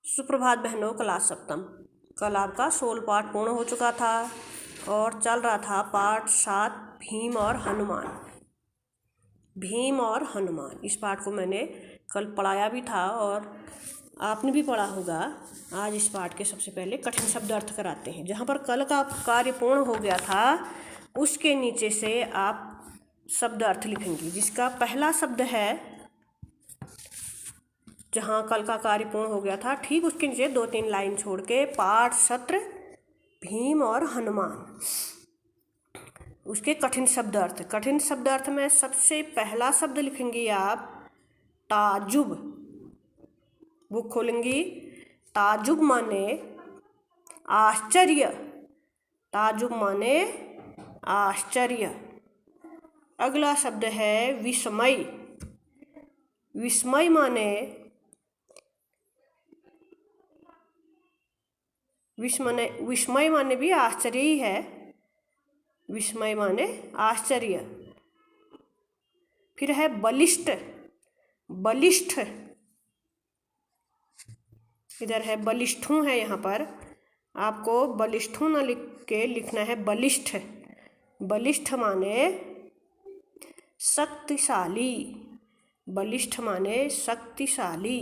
सुप्रभात बहनों, क्लास सप्तम। कल आपका 16 पाठ पूर्ण हो चुका था और चल रहा था पाठ 7 भीम और हनुमान। भीम और हनुमान इस पाठ को मैंने कल पढ़ाया भी था और आपने भी पढ़ा होगा। आज इस पाठ के सबसे पहले कठिन शब्द अर्थ कराते हैं। जहाँ पर कल का कार्य पूर्ण हो गया था उसके नीचे से आप शब्द अर्थ लिखेंगे, जिसका पहला शब्द है, जहाँ कल का कार्य पूर्ण हो गया था ठीक उसके नीचे 2-3 लाइन छोड़ के पाठ सत्र भीम और हनुमान, उसके कठिन शब्द अर्थ। कठिन शब्द अर्थ में सबसे पहला शब्द लिखेंगी आप ताजुब। बुक खोलेंगी। ताजुब माने आश्चर्य। ताजुब माने आश्चर्य। अगला शब्द है विस्मय। विस्मय माने विस्मय माने भी आश्चर्य ही है। विस्मय माने आश्चर्य। फिर है बलिष्ठ। बलिष्ठ, इधर है बलिष्ठों है, यहाँ पर आपको बलिष्ठों न लिख के लिखना है बलिष्ठ। बलिष्ठ माने शक्तिशाली। बलिष्ठ माने शक्तिशाली।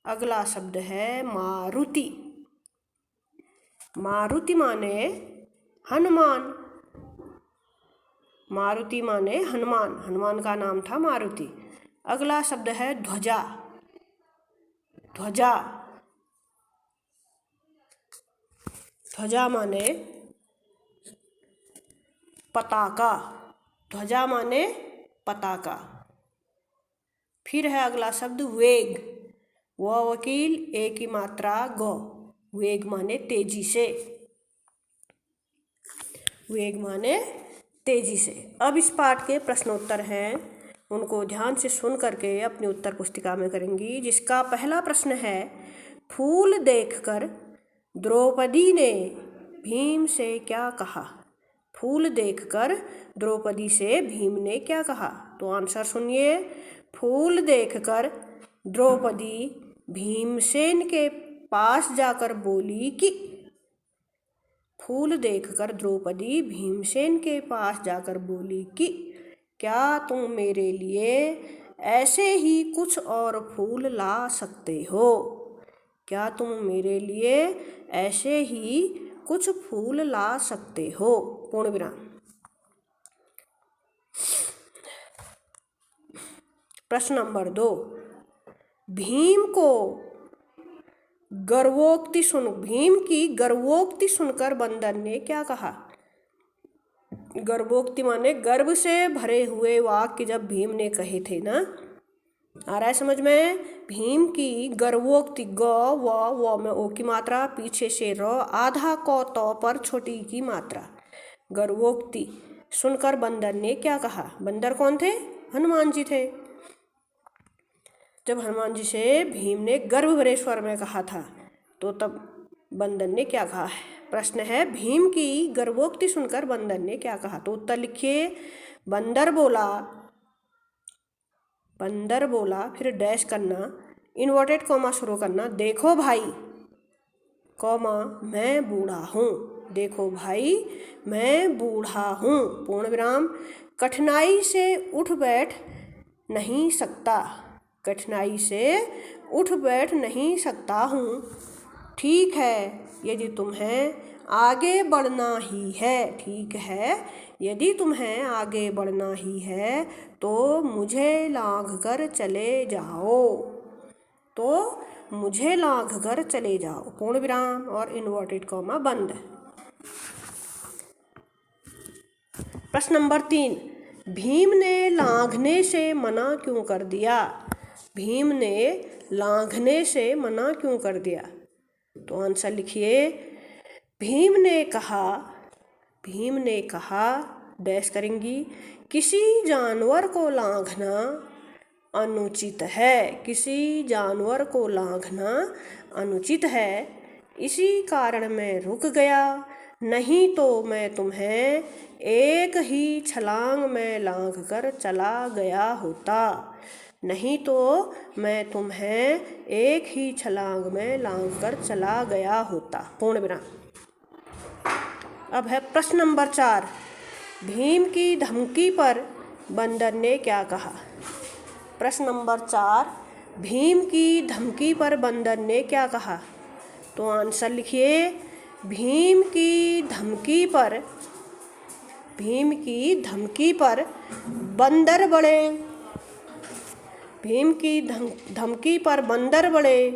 अगला शब्द है मारुति। मारुति माने हनुमान। मारुति माने हनुमान, हनुमान का नाम था मारुति। अगला शब्द है ध्वजा। ध्वजा, ध्वजा माने पताका। ध्वजा माने पताका। फिर है अगला शब्द वेग। व वकील ए की मात्रा ग। वेग माने तेजी से। वेग माने तेजी से। अब इस पाठ के प्रश्नोत्तर हैं, उनको ध्यान से सुन करके अपनी उत्तर पुस्तिका में करेंगी। जिसका पहला प्रश्न है, फूल देखकर द्रौपदी ने भीम से क्या कहा। फूल देखकर द्रौपदी से भीम ने क्या कहा। तो आंसर सुनिए। फूल देखकर द्रौपदी भीमसेन के पास जाकर बोली कि। फूल देखकर द्रौपदी भीमसेन के पास जाकर बोली कि क्या तुम मेरे लिए ऐसे ही कुछ और फूल ला सकते हो। क्या तुम मेरे लिए ऐसे ही कुछ फूल ला सकते हो। पूर्ण विराम। प्रश्न नंबर 2, भीम की गर्वोक्ति सुनकर बंदर ने क्या कहा। गर्वोक्ति माने गर्व से भरे हुए वाक्य जब भीम ने कहे थे ना, आ रहा है समझ में। भीम की गर्वोक्ति, ग व में ओ की मात्रा, पीछे से र, आधा क तो पर छोटी की मात्रा। गर्वोक्ति सुनकर बंदर ने क्या कहा। बंदर कौन थे? हनुमान जी थे। जब हनुमान जी से भीम ने गर्व भरे स्वर में कहा था तो तब बंदर ने क्या कहा है। प्रश्न है, भीम की गर्वोक्ति सुनकर बंदर ने क्या कहा। तो उत्तर लिखिए। बंदर बोला, फिर डैश करना, इन्वर्टेड कॉमा शुरू करना, देखो भाई, कॉमा मैं बूढ़ा हूँ। देखो भाई मैं बूढ़ा हूँ। पूर्ण विराम। कठिनाई से उठ बैठ नहीं सकता। कठिनाई से उठ बैठ नहीं सकता हूँ। ठीक है यदि तुम्हें आगे बढ़ना ही है। ठीक है यदि तुम्हें आगे बढ़ना ही है तो मुझे लांघ कर चले जाओ। तो मुझे लांघ कर चले जाओ। पूर्ण विराम और इन्वर्टेड कॉमा बंद। प्रश्न नंबर 3, भीम ने लांघने से मना क्यों कर दिया। भीम ने लांघने से मना क्यों कर दिया। तो आंसर लिखिए। भीम ने कहा डैश करेंगी, किसी जानवर को लांघना अनुचित है। किसी जानवर को लांघना अनुचित है, इसी कारण मैं रुक गया, नहीं तो मैं तुम्हें एक ही छलांग में लांघ कर चला गया होता। नहीं तो मैं तुम्हें एक ही छलांग में लांघ कर चला गया होता। पूर्ण विराम। अब है प्रश्न नंबर 4। भीम की धमकी पर बंदर ने क्या कहा? प्रश्न नंबर 4। भीम की धमकी पर बंदर ने क्या कहा? तो आंसर लिखिए। भीम की धमकी पर बंदर बड़े भीम की धमकी पर बंदर बड़े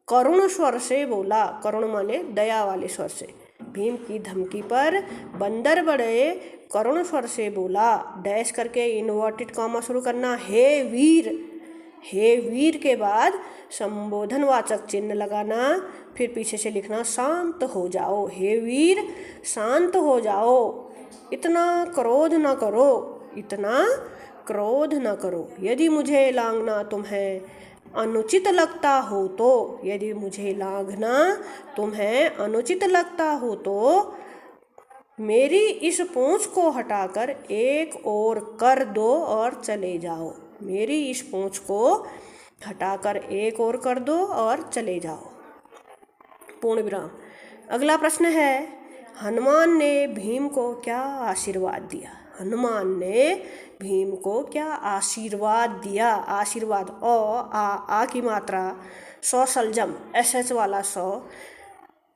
करुण स्वर से बोला। करुण माने दया वाले स्वर से। भीम की धमकी पर बंदर बड़े करुण स्वर से बोला। डैश करके इन्वर्टेड कॉमा शुरू करना। हे वीर। हे वीर के बाद संबोधनवाचक चिन्ह लगाना, फिर पीछे से लिखना शांत हो जाओ। हे वीर शांत हो जाओ, इतना क्रोध न करो, इतना क्रोध न करो। यदि मुझे लांघना तुम्हें अनुचित लगता हो तो, यदि मुझे लांघना तुम्हें अनुचित लगता हो तो मेरी इस पूंछ को हटाकर एक ओर कर दो और चले जाओ। मेरी इस पूंछ को हटाकर एक ओर कर दो और चले जाओ। पूर्ण विराम। अगला प्रश्न है, हनुमान ने भीम को क्या आशीर्वाद दिया? हनुमान ने भीम को क्या आशीर्वाद दिया? आशीर्वाद आ की मात्रा सौ सलजम एस वाला सौ,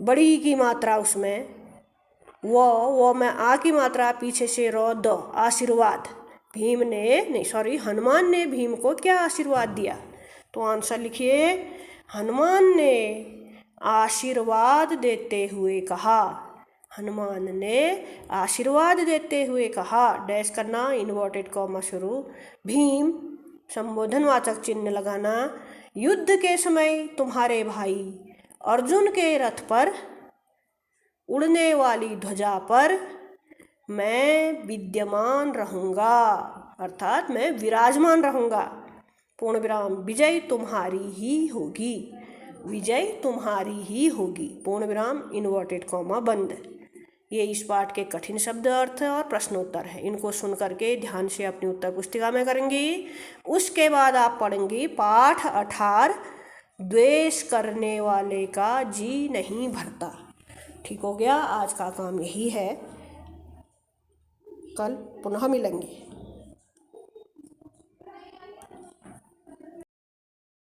बड़ी की मात्रा उसमें वो में आ की मात्रा पीछे से रो दो। आशीर्वाद। हनुमान ने भीम को क्या आशीर्वाद दिया? तो आंसर लिखिए। हनुमान ने आशीर्वाद देते हुए कहा। हनुमान ने आशीर्वाद देते हुए कहा। डैश करना, इन्वर्टेड कॉमा शुरू। भीम संबोधनवाचक चिन्ह लगाना। युद्ध के समय तुम्हारे भाई अर्जुन के रथ पर उड़ने वाली ध्वजा पर मैं विद्यमान रहूँगा, अर्थात मैं विराजमान रहूँगा। पूर्ण विराम। विजय तुम्हारी ही होगी। विजय तुम्हारी ही होगी। पूर्ण विराम, इन्वर्टेड कॉमा बंद। ये इस पाठ के कठिन शब्द, अर्थ और प्रश्नोत्तर है। इनको सुन करके ध्यान से अपनी उत्तर पुस्तिका में करेंगी। उसके बाद आप पढ़ेंगी पाठ 18, द्वेष करने वाले का जी नहीं भरता। ठीक हो गया। आज का काम यही है। कल पुनः मिलेंगे।